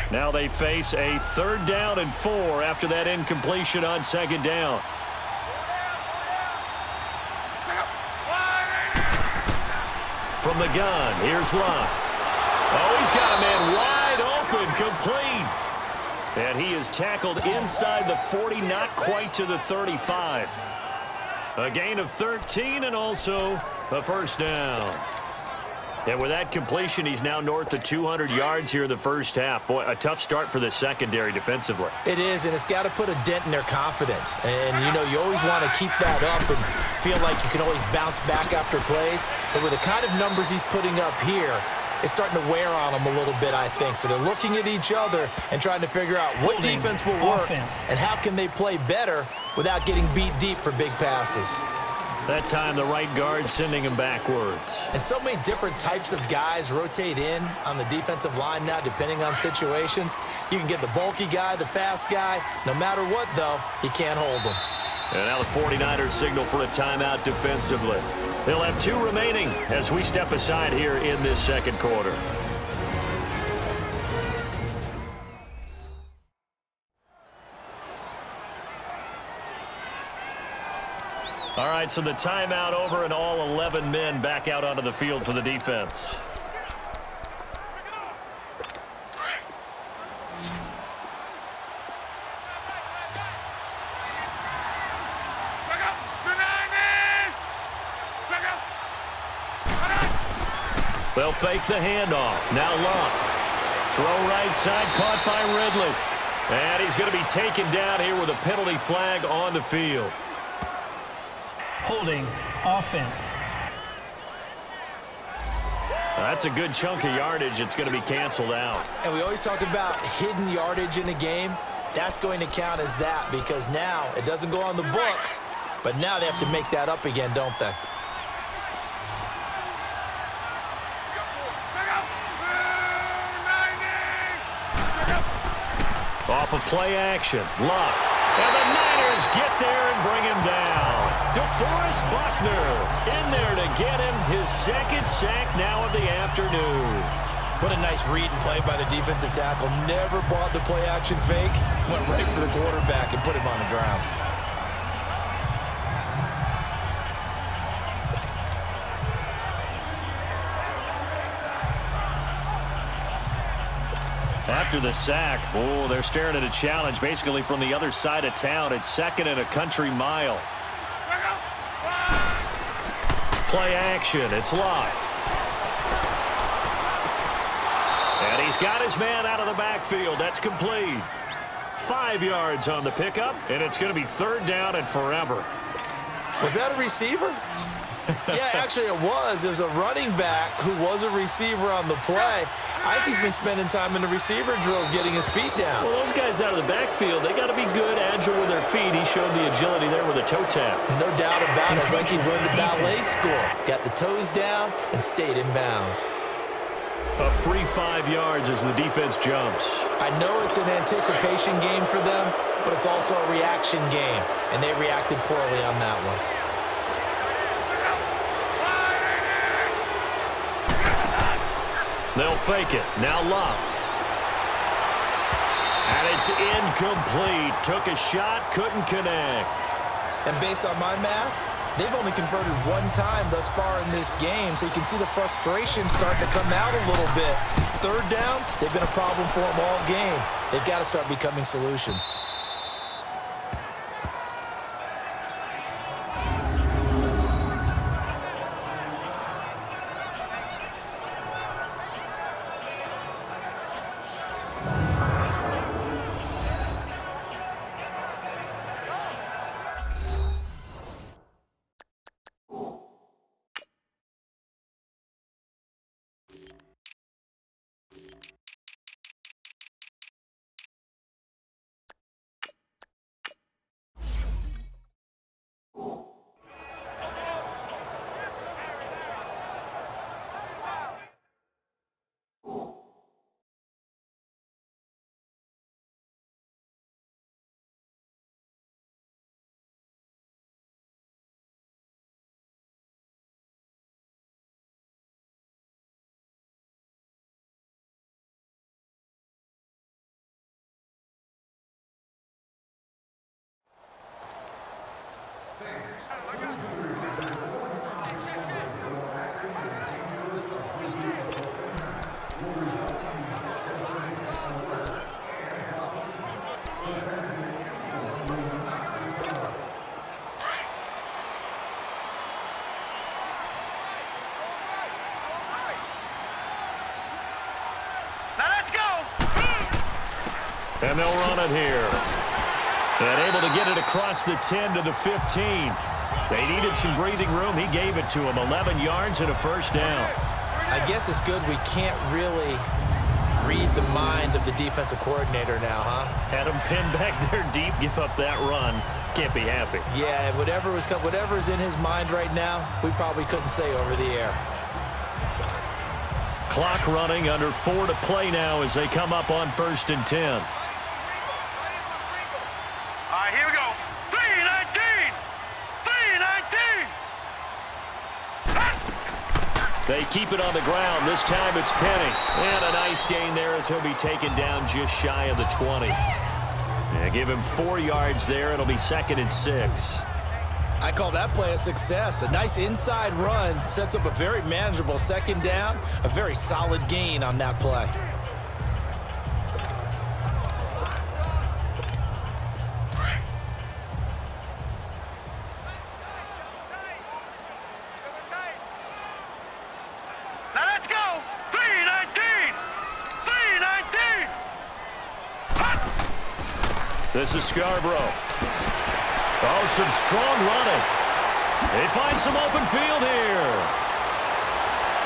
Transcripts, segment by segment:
Now they face a 3rd down and 4 after that incompletion on 2nd down. From the gun, here's Locke. Oh, he's got a man wide open, complete. And he is tackled inside the 40, not quite to the 35. A gain of 13 and also a 1st down. And with that completion, he's now north of 200 yards here in the 1st half. Boy, a tough start for the secondary defensively. It is, and it's got to put a dent in their confidence. And, you know, you always want to keep that up and feel like you can always bounce back after plays. But with the kind of numbers he's putting up here, it's starting to wear on them a little bit, I think. So they're looking at each other and trying to figure out what defense will work and how can they play better without getting beat deep for big passes. That time, the right guard sending him backwards. And so many different types of guys rotate in on the defensive line now, depending on situations. You can get the bulky guy, the fast guy. No matter what, though, you can't hold them. And now the 49ers signal for a timeout defensively. They'll have 2 remaining as we step aside here in this 2nd quarter. All right, so the timeout over and all 11 men back out onto the field for the defense. They'll fake the handoff. Now Locke. Throw right side, caught by Ridley. And he's going to be taken down here with a penalty flag on the field. Holding offense. That's a good chunk of yardage. It's going to be canceled out. And we always talk about hidden yardage in a game. That's going to count as that because now it doesn't go on the books, but now they have to make that up again, don't they? Off of play action. Locke. And the Niners get there and bring him down. DeForest Buckner in there to get him his 2nd sack now of the afternoon. What a nice read and play by the defensive tackle. Never bought the play action fake. Went right for the quarterback and put him on the ground. After the sack, oh, they're staring at a challenge basically from the other side of town. It's 2nd and a country mile. Play action. It's Locke. And he's got his man out of the backfield. That's complete. 5 yards on the pickup, and it's going to be 3rd down and forever. Was that a receiver? Yeah, actually it was. It was a running back who was a receiver on the play. I think he's been spending time in the receiver drills getting his feet down. Well, those guys out of the backfield, they got to be good, agile with their feet. He showed the agility there with a toe tap. No doubt about it. It's like he learned at ballet school. Got the toes down and stayed in bounds. A free 5 yards as the defense jumps. I know it's an anticipation game for them, but it's also a reaction game, and they reacted poorly on that one. They'll fake it. Now Locke. And it's incomplete. Took a shot, couldn't connect. And based on my math, they've only converted 1 time thus far in this game, so you can see the frustration starting to come out a little bit. 3rd downs, they've been a problem for them all game. They've got to start becoming solutions. And they'll run it here. And able to get it across the 10 to the 15. They needed some breathing room. He gave it to them. 11 yards and a first down. I guess it's good we can't really read the mind of the defensive coordinator now, huh? Had him pinned back there deep, give up that run. Can't be happy. Yeah, whatever's in his mind right now, we probably couldn't say over the air. Clock running, under 4 to play now as they come up on 1st and 10. All right, here we go. 3-19! 3-19! They keep it on the ground. This time it's Penny. And a nice gain there as he'll be taken down just shy of the 20. Yeah, give him 4 yards there. It'll be 2nd and 6. I call that play a success. A nice inside run sets up a very manageable 2nd down. A very solid gain on that play. Now let's go! 3-19! 3-19! This is Scarborough. Oh, some strong running. They find some open field here.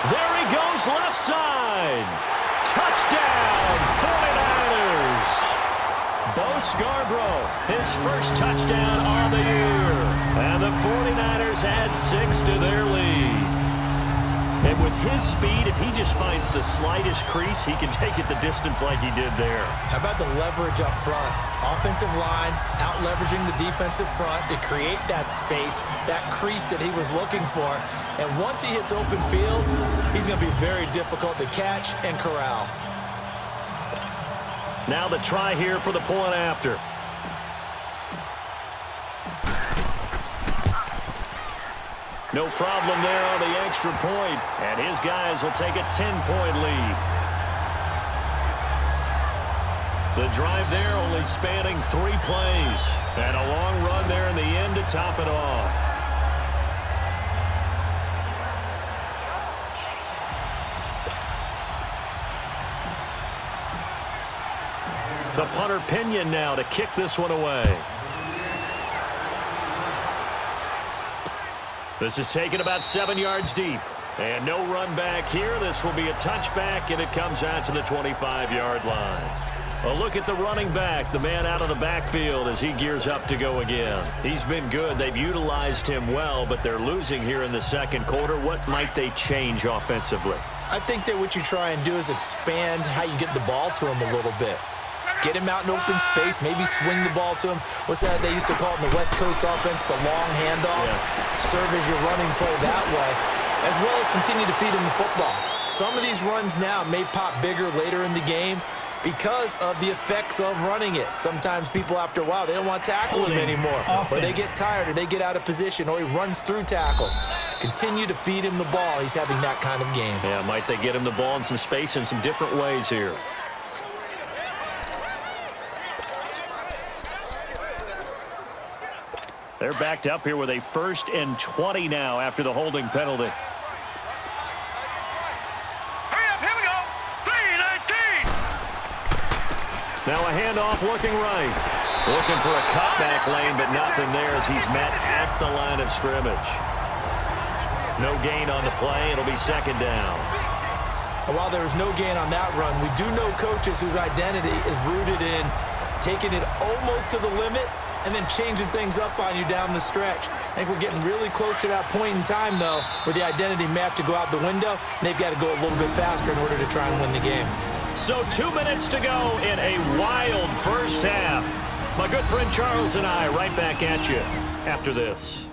There he goes, left side. Touchdown, 49ers. Bo Scarborough, his first touchdown on the year. And the 49ers add 6 to their lead. And with his speed, if he just finds the slightest crease, he can take it the distance like he did there. How about the leverage up front? Offensive line out-leveraging the defensive front to create that space, that crease that he was looking for. And once he hits open field, he's going to be very difficult to catch and corral. Now the try here for the point after. No problem there on the extra point, and his guys will take a 10-point lead. The drive there only spanning 3 plays, and a long run there in the end to top it off. The punter Pinion now to kick this one away. This is taken about 7 yards deep. And no run back here. This will be a touchback, and it comes out to the 25-yard line. A look at the running back, the man out of the backfield as he gears up to go again. He's been good. They've utilized him well, but they're losing here in the second quarter. What might they change offensively? I think that what you try and do is expand how you get the ball to him a little bit. Get him out in open space, maybe swing the ball to him. What's that they used to call it in the West Coast offense, the long handoff? Yeah. Serve as your running play that way, as well as continue to feed him the football. Some of these runs now may pop bigger later in the game because of the effects of running it. Sometimes people, after a while, they don't want to tackle him anymore. Or they get tired, or they get out of position, or he runs through tackles. Continue to feed him the ball. He's having that kind of game. Yeah, might they get him the ball in some space in some different ways here. They're backed up here with a 1st and 20 now after the holding penalty. Hurry up, here we go. 3-19! Now a handoff looking right. Looking for a cutback lane, but nothing there as he's met at the line of scrimmage. No gain on the play. It'll be 2nd down. While there was no gain on that run, we do know coaches whose identity is rooted in taking it almost to the limit and then changing things up on you down the stretch. I think we're getting really close to that point in time, though, where the identity may have to go out the window, and they've got to go a little bit faster in order to try and win the game. So 2 minutes to go in a wild first half. My good friend Charles and I right back at you after this.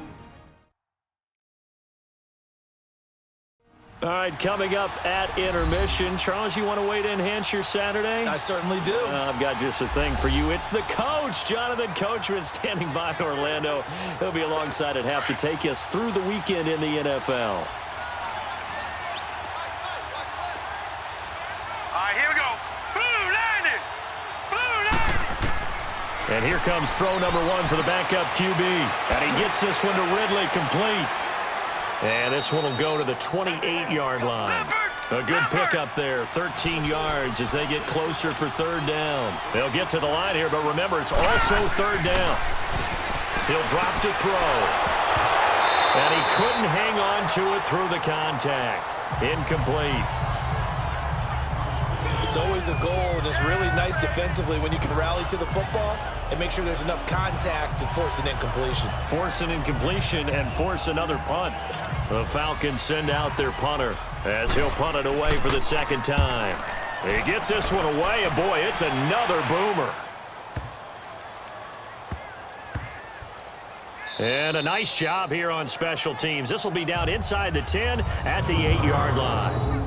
All right, coming up at intermission. Charles, you want to wait to enhance your Saturday? I certainly do. I've got just a thing for you. It's the coach, Jonathan Coachman, standing by Orlando. He'll be alongside at half to take us through the weekend in the NFL. All right, here we go. Blue 90! Blue 90! And here comes throw number 1 for the backup QB. And he gets this one to Ridley complete. And this one will go to the 28-yard line. A good pickup there, 13 yards as they get closer for third down. They'll get to the line here, but remember, it's also third down. He'll drop to throw. And he couldn't hang on to it through the contact. Incomplete. It's always a goal, and it's really nice defensively when you can rally to the football and make sure there's enough contact to force an incompletion. Force an incompletion and force another punt. The Falcons send out their punter as he'll punt it away for the second time. He gets this one away, and boy, it's another boomer. And a nice job here on special teams. This will be down inside the 10 at the 8-yard line.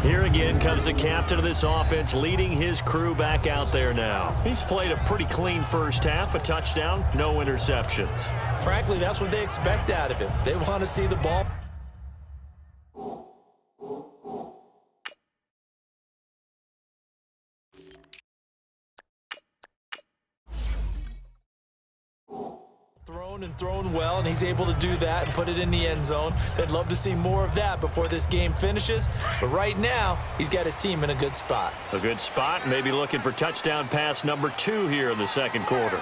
Here again comes the captain of this offense, leading his crew back out there now. He's played a pretty clean first half, a touchdown, no interceptions. Frankly, that's what they expect out of him. They want to see the ball. Thrown well, and he's able to do that and put it in the end zone. They'd love to see more of that before this game finishes, but right now he's got his team in a good spot. A good spot, maybe looking for touchdown pass number 2 here in the second quarter.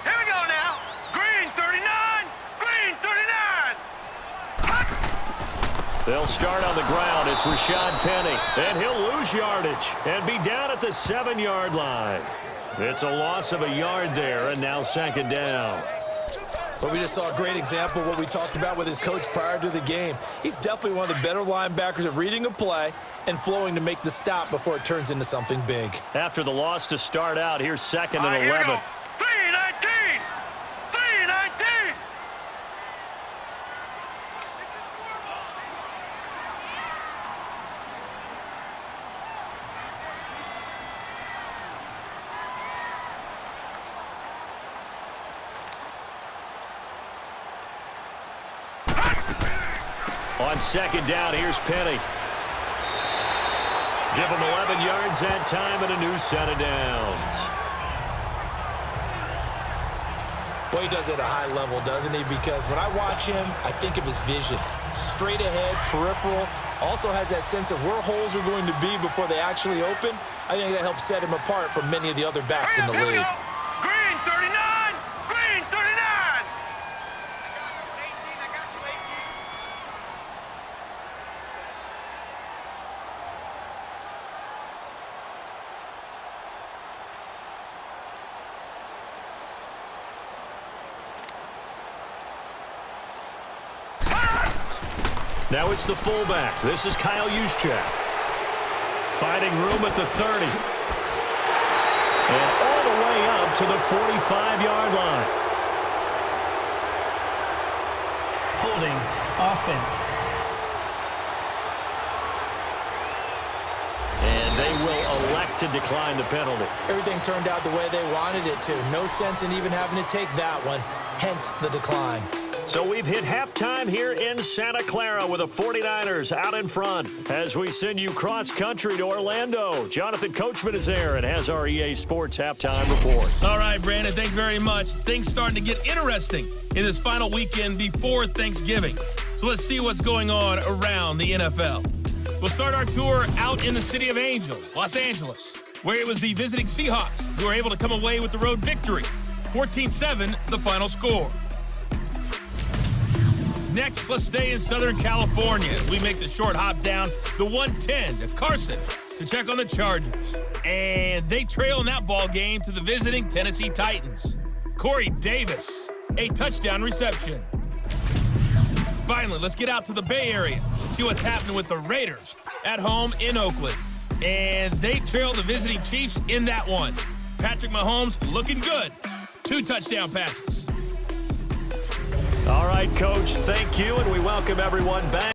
Here we go now. Green 39. Green 39. They'll start on the ground. It's Rashad Penny, and he'll lose yardage and be down at the 7-yard line. It's a loss of a yard there, and now second down. But we just saw a great example of what we talked about with his coach prior to the game. He's definitely one of the better linebackers at reading a play and flowing to make the stop before it turns into something big. After the loss to start out, here's second and 11. 3-19. 3-19. On second down, here's Penny. Give him 11 yards that time and a new set of downs. Boy, he does it at a high level, doesn't he? Because when I watch him, I think of his vision. Straight ahead, peripheral, also has that sense of where holes are going to be before they actually open. I think that helps set him apart from many of the other backs in the league. Green 39. Green 39. Now it's the fullback. This is Kyle Juszczyk. Finding room at the 30. And all the way up to the 45-yard line. Holding offense. And they will elect to decline the penalty. Everything turned out the way they wanted it to. No sense in even having to take that one, hence the decline. So we've hit halftime here in Santa Clara with the 49ers out in front as we send you cross-country to Orlando. Jonathan Coachman is there and has our EA Sports halftime report. All right, Brandon, thanks very much. Things starting to get interesting in this final weekend before Thanksgiving. So let's see what's going on around the NFL. We'll start our tour out in the city of Angels, Los Angeles, where it was the visiting Seahawks who were able to come away with the road victory. 14-7, the final score. Next, let's stay in Southern California as we make the short hop down the 110 to Carson to check on the Chargers. And they trail in that ball game to the visiting Tennessee Titans. Corey Davis, a touchdown reception. Finally, let's get out to the Bay Area, see what's happening with the Raiders at home in Oakland. And they trail the visiting Chiefs in that one. Patrick Mahomes looking good. 2 touchdown passes. All right, Coach, thank you, and we welcome everyone back.